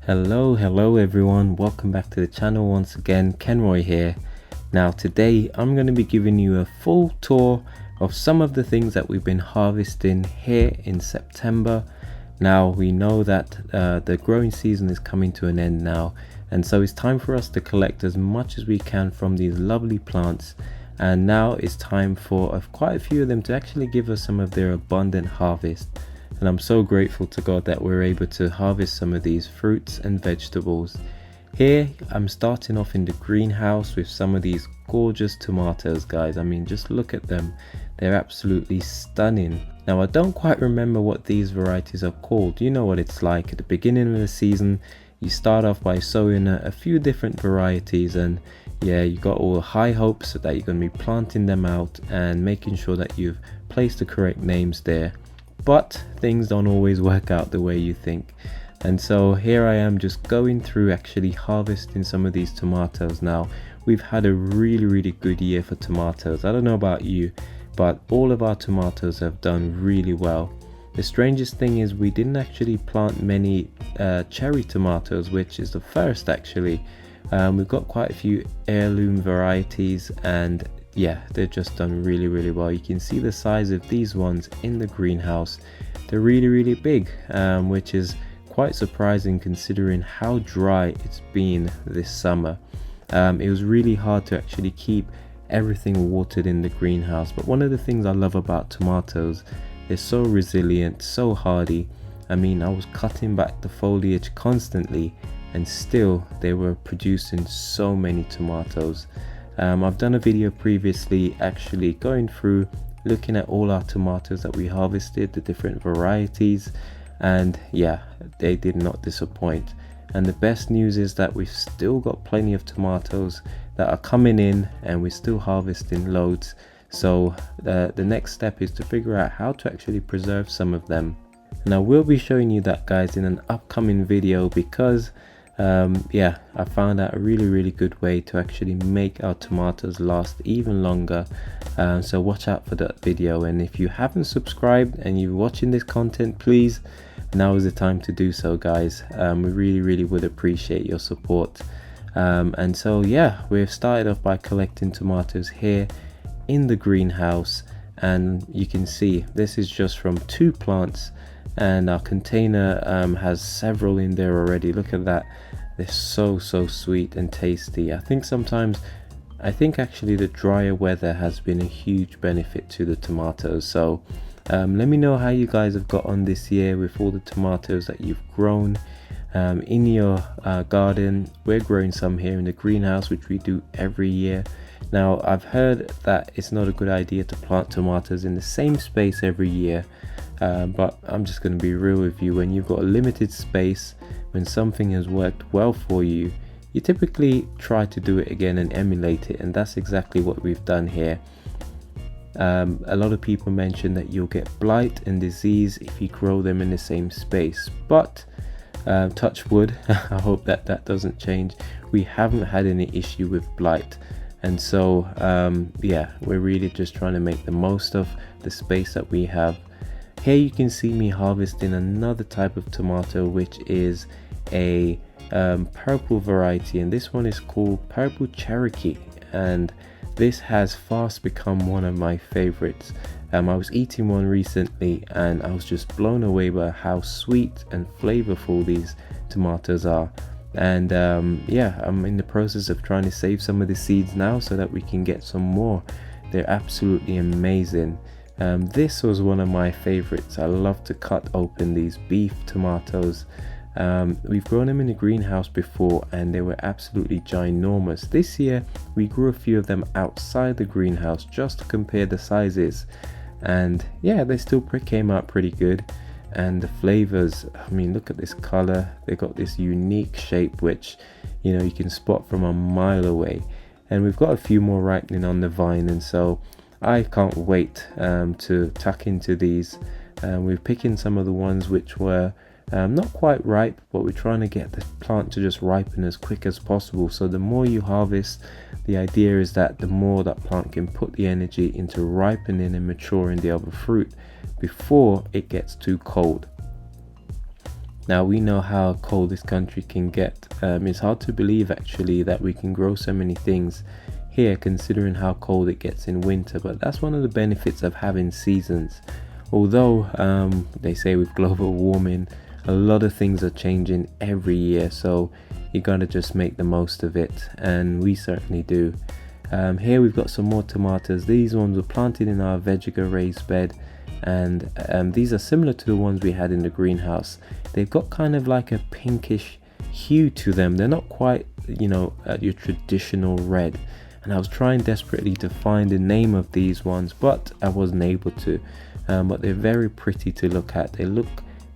Hello everyone, welcome back to the channel once again. Kenroy here. Now today I'm going to be giving you a full tour of some of the things that we've been harvesting here in September. Now we know that the growing season is coming to an end now, and so it's time for us to collect as much as we can from these lovely plants, and now it's time for quite a few of them to actually give us some of their abundant harvest. And I'm so grateful to God that we're able to harvest some of these fruits and vegetables. Here I'm starting off in the greenhouse with some of these gorgeous tomatoes, guys. I mean, just look at them, they're absolutely stunning. Now I don't quite remember what these varieties are called. You know what it's like at the beginning of the season. You start off by sowing a few different varieties, and yeah, you got all high hopes that you're going to be planting them out and making sure that you've placed the correct names there. But things don't always work out the way you think, and so here I am just going through actually harvesting some of these tomatoes. Now we've had a really good year for tomatoes. I don't know about you, but all of our tomatoes have done really well. The strangest thing is we didn't actually plant many cherry tomatoes, which is the first actually. We've got quite a few heirloom varieties, and yeah, they've just done really well. You can see the size of these ones in the greenhouse. They're really big, which is quite surprising considering how dry it's been this summer. It was really hard to actually keep everything watered in the greenhouse, but one of the things I love about tomatoes, they're so resilient, so hardy. I mean, I was cutting back the foliage constantly and still they were producing so many tomatoes. I've done a video previously actually going through looking at all our tomatoes that we harvested, the different varieties, and yeah, they did not disappoint. And the best news is that we've still got plenty of tomatoes that are coming in, and we're still harvesting loads. So the next step is to figure out how to actually preserve some of them, and I will be showing you that, guys, in an upcoming video, because yeah, I found out a really good way to actually make our tomatoes last even longer. So watch out for that video, and if you haven't subscribed and you're watching this content, please, now is the time to do so, guys. We really would appreciate your support. And so yeah, we've started off by collecting tomatoes here in the greenhouse, and you can see this is just from 2 plants, and our container has several in there already. Look at that, they're so sweet and tasty. I think actually the drier weather has been a huge benefit to the tomatoes. So let me know how you guys have got on this year with all the tomatoes that you've grown in your garden. We're growing some here in the greenhouse, which we do every year. Now I've heard that it's not a good idea to plant tomatoes in the same space every year, but I'm just going to be real with you. When you've got a limited space, when something has worked well for you, you typically try to do it again and emulate it, and that's exactly what we've done here. A lot of people mention that you'll get blight and disease if you grow them in the same space, but touch wood, I hope that doesn't change. We haven't had any issue with blight, and so yeah, we're really just trying to make the most of the space that we have. Here you can see me harvesting another type of tomato, which is a purple variety, and this one is called Purple Cherokee, and this has fast become one of my favorites. I was eating one recently and I was just blown away by how sweet and flavorful these tomatoes are. And yeah, I'm in the process of trying to save some of the seeds now so that we can get some more. They're absolutely amazing. This was one of my favorites. I love to cut open these beef tomatoes. We've grown them in the greenhouse before and they were absolutely ginormous. This year we grew a few of them outside the greenhouse just to compare the sizes, and yeah, they still came out pretty good. And the flavors, I mean, look at this color. They got this unique shape which, you know, you can spot from a mile away. And we've got a few more ripening on the vine, and so I can't wait to tuck into these. We're picking some of the ones which were not quite ripe, but we're trying to get the plant to just ripen as quick as possible. So the more you harvest, the idea is that the more that plant can put the energy into ripening and maturing the other fruit before it gets too cold. Now we know how cold this country can get. It's hard to believe actually that we can grow so many things here considering how cold it gets in winter, but that's one of the benefits of having seasons. Although they say with global warming a lot of things are changing every year, so you gotta just make the most of it, and we certainly do. Here we've got some more tomatoes. These ones were planted in our veggie raised bed, and these are similar to the ones we had in the greenhouse. They've got kind of like a pinkish hue to them. They're not quite, you know, your traditional red, and I was trying desperately to find the name of these ones, but I wasn't able to. But they're very pretty to look at. They look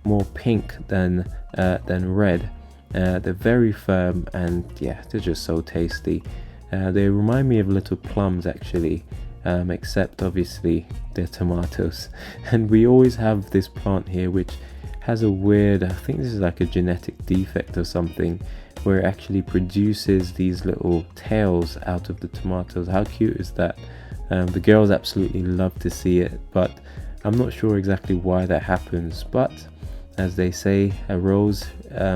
more pink than red. They're very firm, and yeah, they're just so tasty. They remind me of little plums actually, except obviously they're tomatoes. And we always have this plant here which has a weird, I think this is like a genetic defect or something, where it actually produces these little tails out of the tomatoes. How cute is that? The girls absolutely love to see it, but I'm not sure exactly why that happens. But as they say, a rose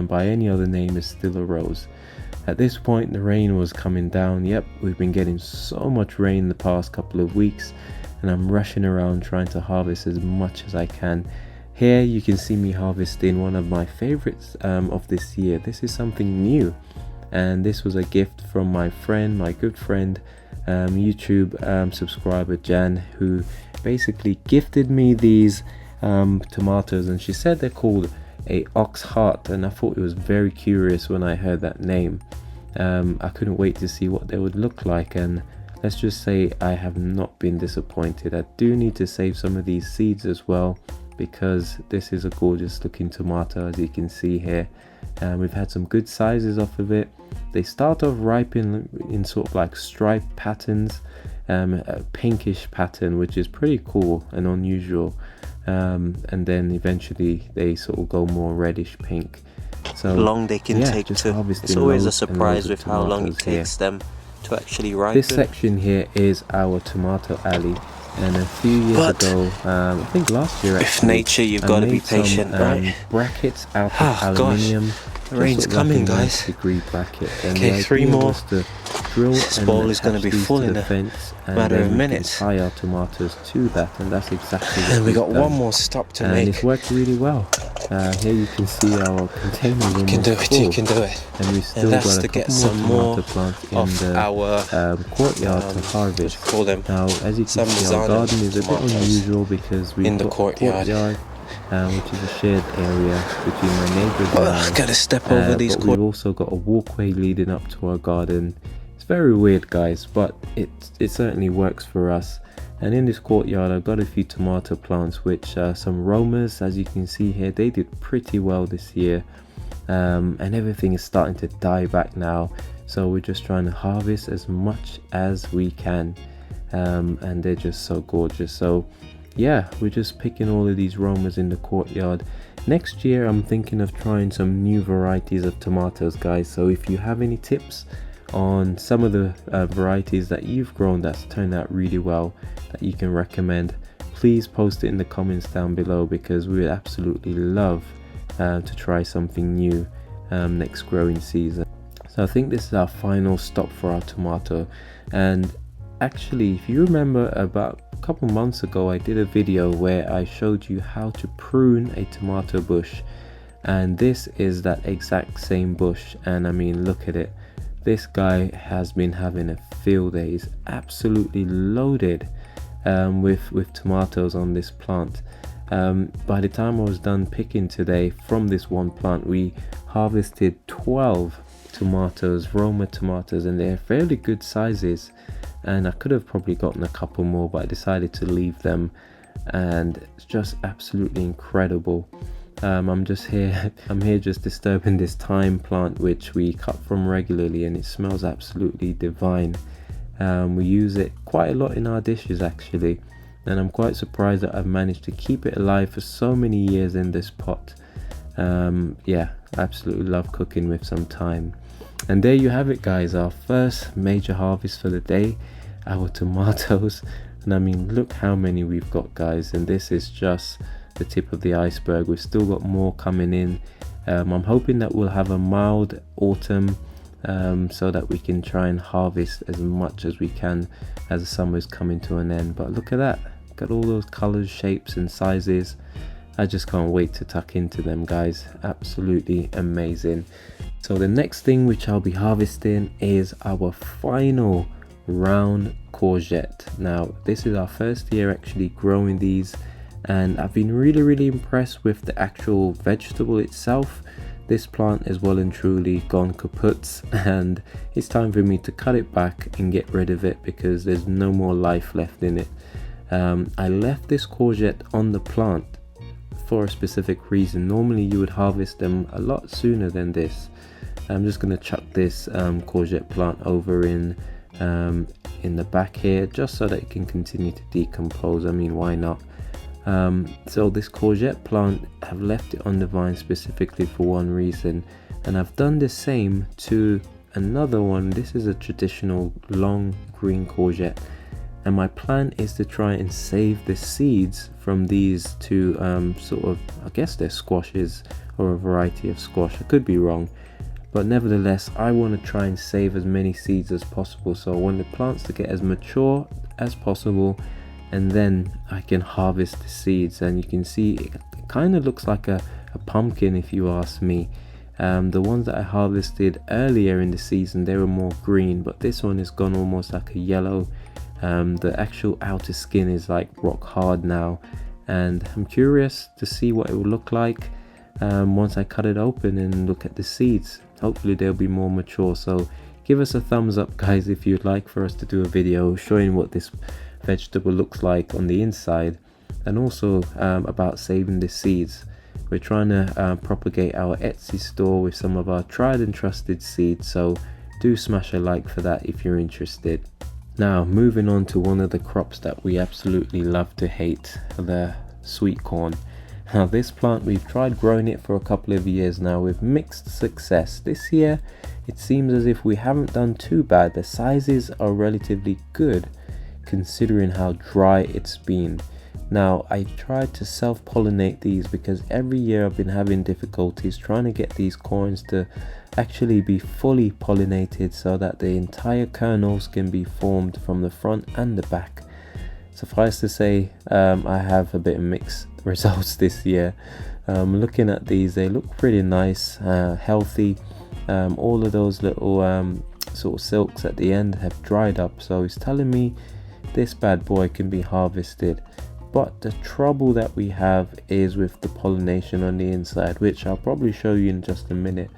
by any other name is still a rose. At this point the rain was coming down. Yep, we've been getting so much rain the past couple of weeks, and I'm rushing around trying to harvest as much as I can. Here you can see me harvesting one of my favorites of this year. This is something new, and this was a gift from my friend, my good friend, YouTube subscriber Jan, who basically gifted me these tomatoes, and she said they're called a ox heart, and I thought it was very curious when I heard that name. I couldn't wait to see what they would look like, and let's just say I have not been disappointed. I do need to save some of these seeds as well, because this is a gorgeous looking tomato, as you can see here. We've had some good sizes off of it. They start off ripe in sort of like striped patterns, a pinkish pattern, which is pretty cool and unusual, and then eventually they sort of go more reddish pink. So long they can take to. It's always a surprise with how long it takes them to actually ripen. This section here is our tomato alley, and a few years ago, I think last year actually, with nature you've got to be patient, right? Brackets out of aluminium. The rain's coming, guys. Degree bracket. And okay, 3 more. This bowl is going to be full in a matter of minutes. Tie our tomatoes to that, and that's exactly what and we got one more stop to make. And it's worked really well. Here you can see our container room. You can do it. You can do it. And we still got a couple more tomato plants in the our courtyard to harvest. Call them. Now, as you can see, our garden is a bit unusual because we've got a courtyard, which is a shared area between my neighbours and I. Gotta step over these. But we've also got a walkway leading up to our garden. It's very weird, guys, but it certainly works for us. And in this courtyard I've got a few tomato plants, which some Romas, as you can see here, they did pretty well this year, and everything is starting to die back now, so we're just trying to harvest as much as we can, and they're just so gorgeous. So yeah, we're just picking all of these Romas in the courtyard. Next year I'm thinking of trying some new varieties of tomatoes, guys, so if you have any tips on some of the varieties that you've grown that's turned out really well that you can recommend, please post it in the comments down below, because we would absolutely love to try something new next growing season. So I think this is our final stop for our tomato. And actually, if you remember, about a couple months ago I did a video where I showed you how to prune a tomato bush, and this is that exact same bush. And I mean, look at it. This guy has been having a field day. He's absolutely loaded with tomatoes on this plant. By the time I was done picking today from this one plant, we harvested 12 tomatoes, Roma tomatoes, and they're fairly good sizes. And I could have probably gotten a couple more, but I decided to leave them, and it's just absolutely incredible. I'm here just disturbing this thyme plant, which we cut from regularly, and it smells absolutely divine. We use it quite a lot in our dishes actually, and I'm quite surprised that I've managed to keep it alive for so many years in this pot. Yeah, absolutely love cooking with some thyme. And there you have it, guys, our first major harvest for the day, our tomatoes. And I mean, look how many we've got, guys, and this is just the tip of the iceberg. We've still got more coming in. I'm hoping that we'll have a mild autumn, so that we can try and harvest as much as we can as the summer is coming to an end. But look at that, got all those colors, shapes and sizes. I just can't wait to tuck into them, guys. Absolutely amazing. So the next thing which I'll be harvesting is our final round courgette. Now this is our first year actually growing these, and I've been really impressed with the actual vegetable itself. This plant is well and truly gone kaput, and it's time for me to cut it back and get rid of it because there's no more life left in it. I left this courgette on the plant for a specific reason. Normally you would harvest them a lot sooner than this. I'm just going to chuck this courgette plant over in the back here, just so that it can continue to decompose. I mean, why not? So this courgette plant, I've left it on the vine specifically for one reason, and I've done the same to another one. This is a traditional long green courgette, and my plan is to try and save the seeds from these two sort of, I guess they're squashes or a variety of squash. I could be wrong, but nevertheless I want to try and save as many seeds as possible, so I want the plants to get as mature as possible, and then I can harvest the seeds. And you can see it kind of looks like a pumpkin if you ask me. The ones that I harvested earlier in the season, they were more green, but this one has gone almost like a yellow. The actual outer skin is like rock hard now, and I'm curious to see what it will look like once I cut it open and look at the seeds. Hopefully they'll be more mature. So give us a thumbs up, guys, if you'd like for us to do a video showing what this vegetable looks like on the inside, and also about saving the seeds. We're trying to propagate our Etsy store with some of our tried and trusted seeds, so do smash a like for that if you're interested. Now moving on to one of the crops that we absolutely love to hate, the sweet corn. Now this plant, we've tried growing it for a couple of years now with mixed success. This year it seems as if we haven't done too bad. The sizes are relatively good considering how dry it's been. Now I tried to self-pollinate these because every year I've been having difficulties trying to get these corns to actually be fully pollinated so that the entire kernels can be formed from the front and the back. Suffice to say, I have a bit of mixed results this year. Looking at these, they look pretty nice, healthy. All of those little sort of silks at the end have dried up, so it's telling me this bad boy can be harvested. But the trouble that we have is with the pollination on the inside, which I'll probably show you in just a minute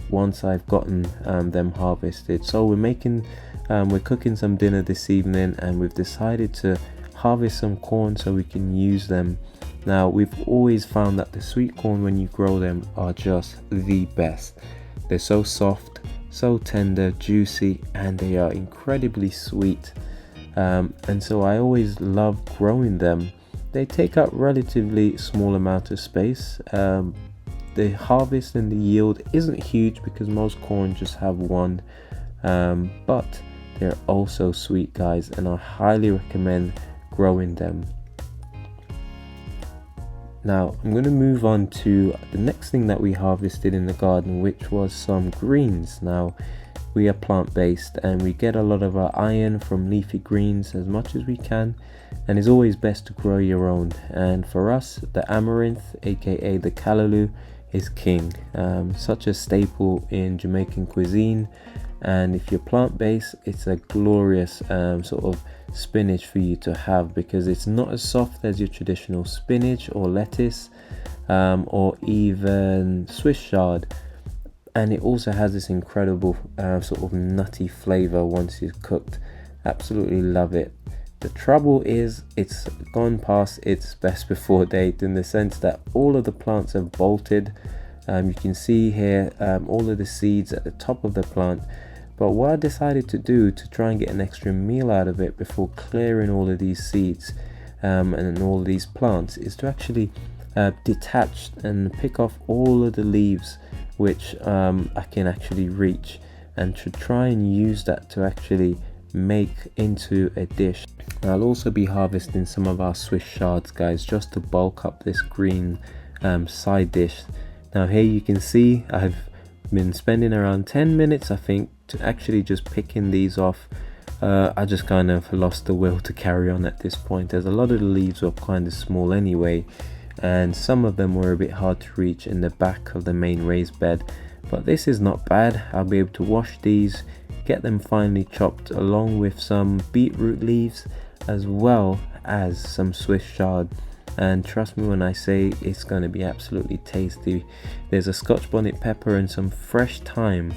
once I've gotten them harvested. So we're cooking some dinner this evening, and we've decided to harvest some corn so we can use them. Now we've always found that the sweet corn, when you grow them, are just the best. They're so soft, so tender, juicy, and they are incredibly sweet. And so I always love growing them. They take up relatively small amount of space. The harvest and the yield isn't huge because most corn just have one, but they're also sweet, guys, and I highly recommend growing them. Now I'm going to move on to the next thing that we harvested in the garden, which was some greens. Now we are plant-based and we get a lot of our iron from leafy greens as much as we can, and it's always best to grow your own. And for us, the amaranth, aka the callaloo, is king. Such a staple in Jamaican cuisine, and if you're plant-based, it's a glorious sort of spinach for you to have, because it's not as soft as your traditional spinach or lettuce or even Swiss chard, and it also has this incredible sort of nutty flavor once it's cooked. Absolutely love it. The trouble is it's gone past its best before date, in the sense that all of the plants have bolted. You can see here all of the seeds at the top of the plant. But what I decided to do to try and get an extra meal out of it before clearing all of these seeds and all of these plants is to actually detach and pick off all of the leaves which I can actually reach, and to try and use that to actually make into a dish. I'll also be harvesting some of our Swiss shards, guys, just to bulk up this green side dish, Now here you can see I've been spending around 10 minutes I think to actually just picking these off. I just kind of lost the will to carry on at this point, as a lot of the leaves were kind of small anyway, and some of them were a bit hard to reach in the back of the main raised bed. But this is not bad. I'll be able to wash these, get them finely chopped along with some beetroot leaves as well as some Swiss chard, and trust me when I say it's going to be absolutely tasty. There's a Scotch bonnet pepper and some fresh thyme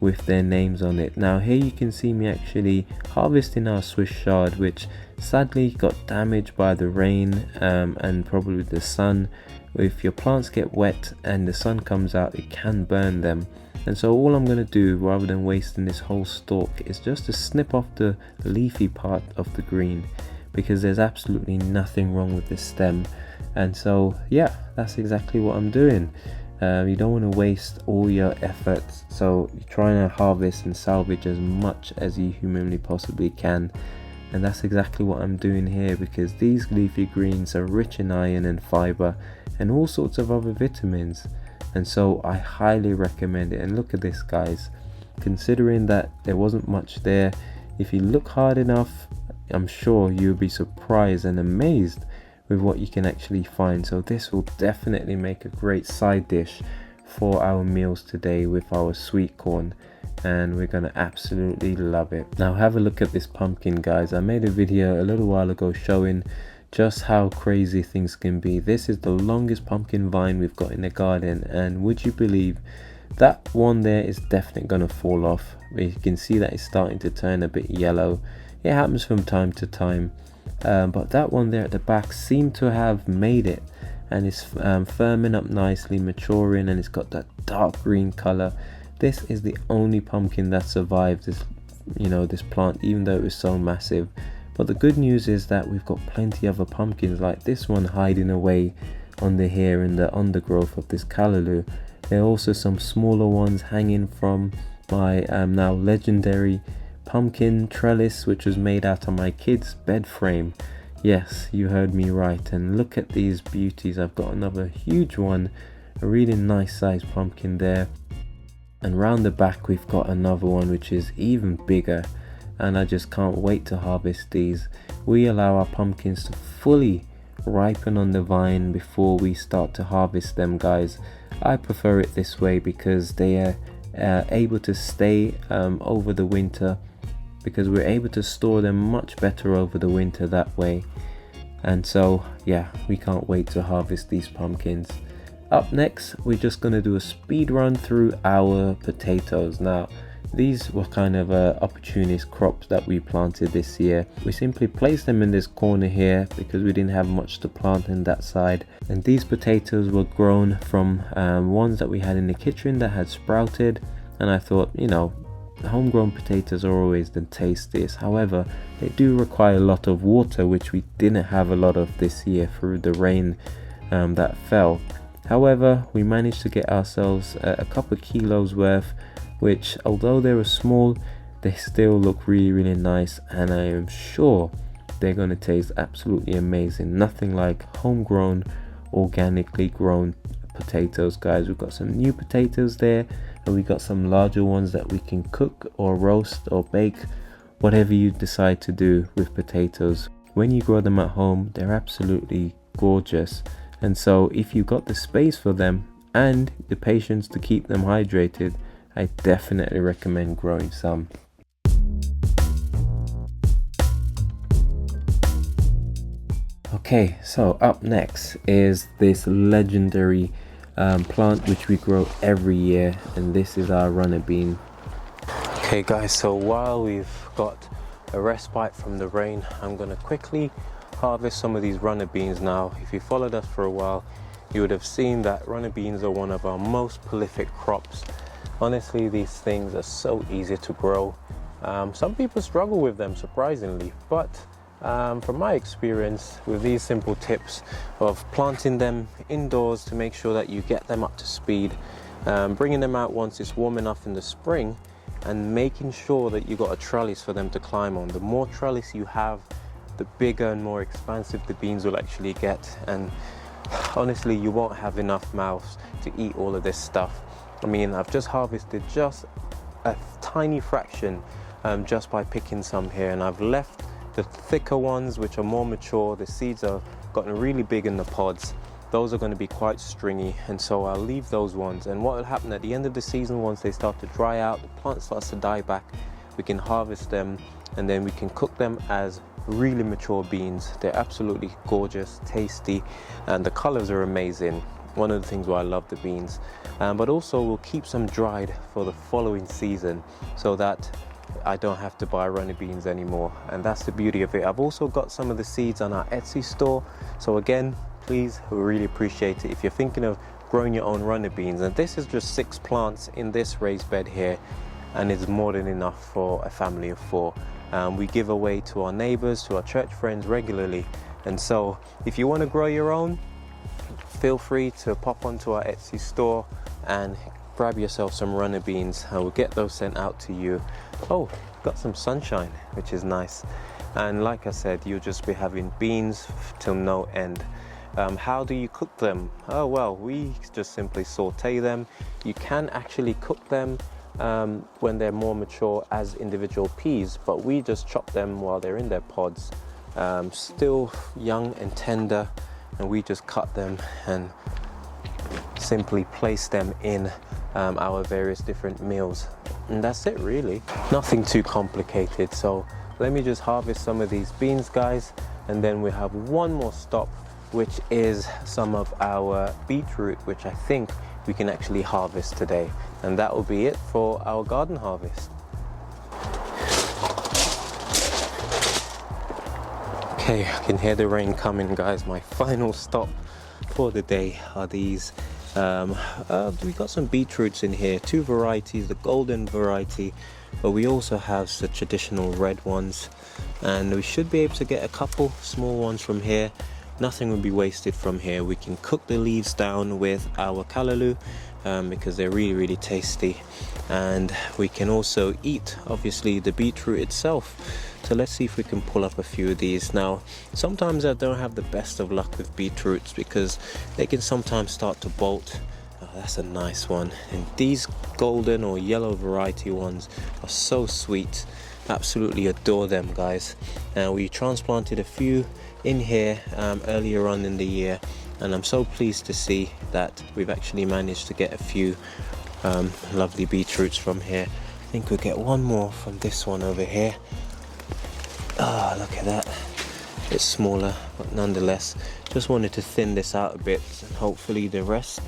with their names on it. Now here you can see me actually harvesting our Swiss chard, which sadly got damaged by the rain and probably the sun. If your plants get wet and the sun comes out, it can burn them. And so all I'm going to do, rather than wasting this whole stalk, is just to snip off the leafy part of the green, because there's absolutely nothing wrong with this stem. And so yeah, that's exactly what I'm doing. You don't want to waste all your efforts, so you're trying to harvest and salvage as much as you humanly possibly can. And that's exactly what I'm doing here, because these leafy greens are rich in iron and fiber and all sorts of other vitamins, and so I highly recommend it. And look at this, guys, considering that there wasn't much there, if you look hard enough, I'm sure you'll be surprised and amazed with what you can actually find. So this will definitely make a great side dish for our meals today with our sweet corn, and we're gonna absolutely love it. Now have a look at this pumpkin, guys. I made a video a little while ago showing just how crazy things can be. This is the longest pumpkin vine we've got in the garden, and would you believe that one there is definitely gonna fall off. You can see that it's starting to turn a bit yellow. It happens from time to time. But that one there at the back seemed to have made it, and it's firming up nicely, maturing, and it's got that dark green color. This is the only pumpkin that survived this, this plant, even though it was so massive. But the good news is that we've got plenty of other pumpkins like this one hiding away under here in the undergrowth of this callaloo. There are also some smaller ones hanging from my now legendary pumpkin trellis, which was made out of my kids' bed frame. Yes, you heard me right. And look at these beauties. I've got another huge one, a really nice sized pumpkin there, and round the back we've got another one which is even bigger, and I just can't wait to harvest these. We allow our pumpkins to fully ripen on the vine before we start to harvest them, guys. I prefer it this way because they are able to stay over the winter, because we're able to store them much better over the winter that way. And so yeah, we can't wait to harvest these pumpkins. Up next, we're just going to do a speed run through our potatoes. Now these were kind of opportunist crops that we planted this year. We simply placed them in this corner here because we didn't have much to plant in that side, and these potatoes were grown from ones that we had in the kitchen that had sprouted. And I thought, homegrown potatoes are always the tastiest. However, they do require a lot of water, which we didn't have a lot of this year through the rain that fell. However, we managed to get ourselves a couple of kilos worth, which although they were small, they still look really nice, and I am sure they're going to taste absolutely amazing. Nothing like homegrown, organically grown potatoes, guys. We've got some new potatoes there, and we got some larger ones that we can cook or roast or bake, whatever you decide to do with potatoes. When you grow them at home, they're absolutely gorgeous. And so if you've got the space for them and the patience to keep them hydrated, I definitely recommend growing some. Okay, so up next is this legendary plant which we grow every year, and this is our runner bean. Okay guys, so while we've got a respite from the rain, I'm going to quickly harvest some of these runner beans. Now if you followed us for a while, you would have seen that runner beans are one of our most prolific crops. Honestly, these things are so easy to grow. Some people struggle with them, surprisingly, but from my experience with these simple tips of planting them indoors to make sure that you get them up to speed, bringing them out once it's warm enough in the spring, and making sure that you got a trellis for them to climb on. The more trellis you have, the bigger and more expansive the beans will actually get. And honestly, you won't have enough mouths to eat all of this stuff. I mean, I've just harvested just a tiny fraction just by picking some here, and I've left the thicker ones which are more mature. The seeds are gotten really big in the pods. Those are going to be quite stringy, and so I'll leave those ones. And what will happen at the end of the season, once they start to dry out, the plant starts to die back, we can harvest them and then we can cook them as really mature beans. They're absolutely gorgeous, tasty, and the colors are amazing. One of the things why I love the beans. But also we'll keep some dried for the following season so that I don't have to buy runner beans anymore, and that's the beauty of it. I've also got some of the seeds on our Etsy store, so again, please, we really appreciate it if you're thinking of growing your own runner beans. And this is just 6 plants in this raised bed here, and it's more than enough for a family of 4. We give away to our neighbors, to our church friends regularly, and so if you want to grow your own, feel free to pop onto our Etsy store and grab yourself some runner beans, and we'll get those sent out to you. Oh, got some sunshine, which is nice. And like I said, you'll just be having beans till no end. How do you cook them? Oh well, we just simply saute them. You can actually cook them when they're more mature as individual peas, but we just chop them while they're in their pods, still young and tender, and we just cut them and simply place them in our various different meals, and that's it really. Nothing too complicated. So let me just harvest some of these beans, guys, and then we have one more stop, which is some of our beetroot, which I think we can actually harvest today, and that will be it for our garden harvest. Okay, I can hear the rain coming, guys. My final stop for the day are these we got some beetroots in here, 2 varieties, the golden variety, but we also have the traditional red ones, and we should be able to get a couple small ones from here. Nothing will be wasted from here. We can cook the leaves down with our callaloo because they're really tasty, and we can also eat obviously the beetroot itself. So let's see if we can pull up a few of these. Now, sometimes I don't have the best of luck with beetroots because they can sometimes start to bolt. Oh, that's a nice one. And these golden or yellow variety ones are so sweet. Absolutely adore them, guys. We transplanted a few in here earlier on in the year, and I'm so pleased to see that we've actually managed to get a few lovely beetroots from here. I think we'll get one more from this one over here. Ah, look at that. It's smaller, but nonetheless, just wanted to thin this out a bit, and hopefully the rest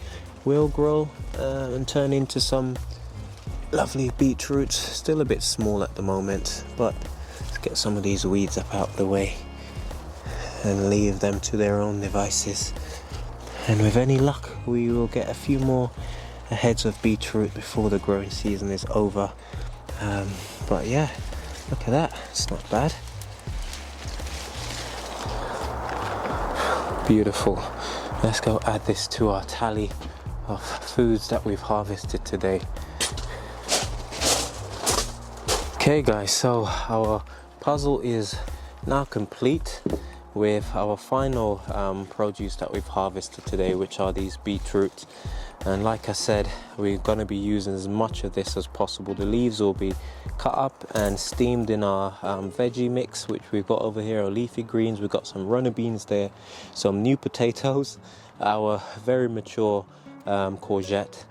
will grow and turn into some lovely beetroots. Still a bit small at the moment, but let's get some of these weeds up out the way and leave them to their own devices. And with any luck, we will get a few more heads of beetroot before the growing season is over. But yeah, look at that. It's not bad. Beautiful. Let's go add this to our tally of foods that we've harvested today. Okay guys, so our puzzle is now complete with our final produce that we've harvested today, which are these beetroots. And like I said, we're going to be using as much of this as possible. The leaves will be cut up and steamed in our veggie mix, which we've got over here, our leafy greens. We've got some runner beans there, some new potatoes, our very mature courgette,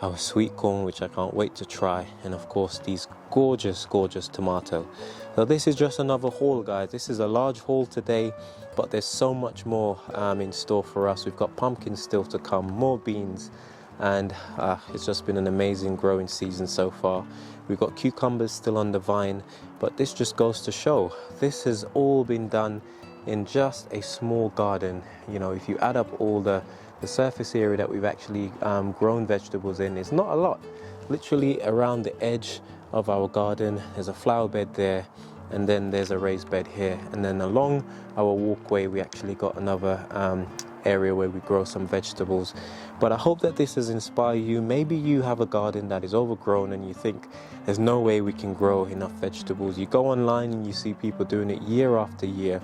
our sweet corn, which I can't wait to try, and of course these gorgeous tomato. So this is just another haul, guys. This is a large haul today, but there's so much more in store for us. We've got pumpkins still to come, more beans, and it's just been an amazing growing season so far. We've got cucumbers still on the vine, but this just goes to show this has all been done in just a small garden. You know, if you add up all the surface area that we've actually grown vegetables in, it's not a lot. Literally around the edge of our garden there's a flower bed there, and then there's a raised bed here, and then along our walkway we actually got another area where we grow some vegetables. But I hope that this has inspired you. Maybe you have a garden that is overgrown and you think there's no way we can grow enough vegetables. You go online and you see people doing it year after year.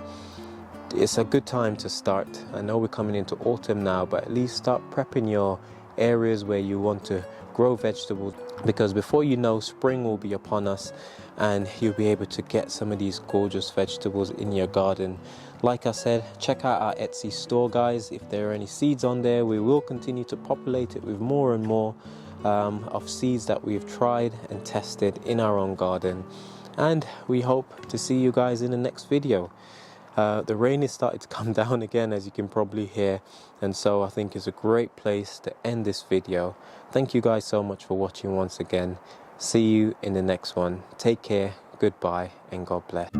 it's a good time to start. I know we're coming into autumn now, but at least start prepping your areas where you want to grow vegetables, because before you know, spring will be upon us and you'll be able to get some of these gorgeous vegetables in your garden. Like I said, check out our Etsy store, guys. If there are any seeds on there, we will continue to populate it with more and more of seeds that we've tried and tested in our own garden. And we hope to see you guys in the next video. The rain is starting to come down again, as you can probably hear, and so I think it's a great place to end this video. Thank you guys so much for watching once again. See you in the next one. Take care, goodbye, and God bless.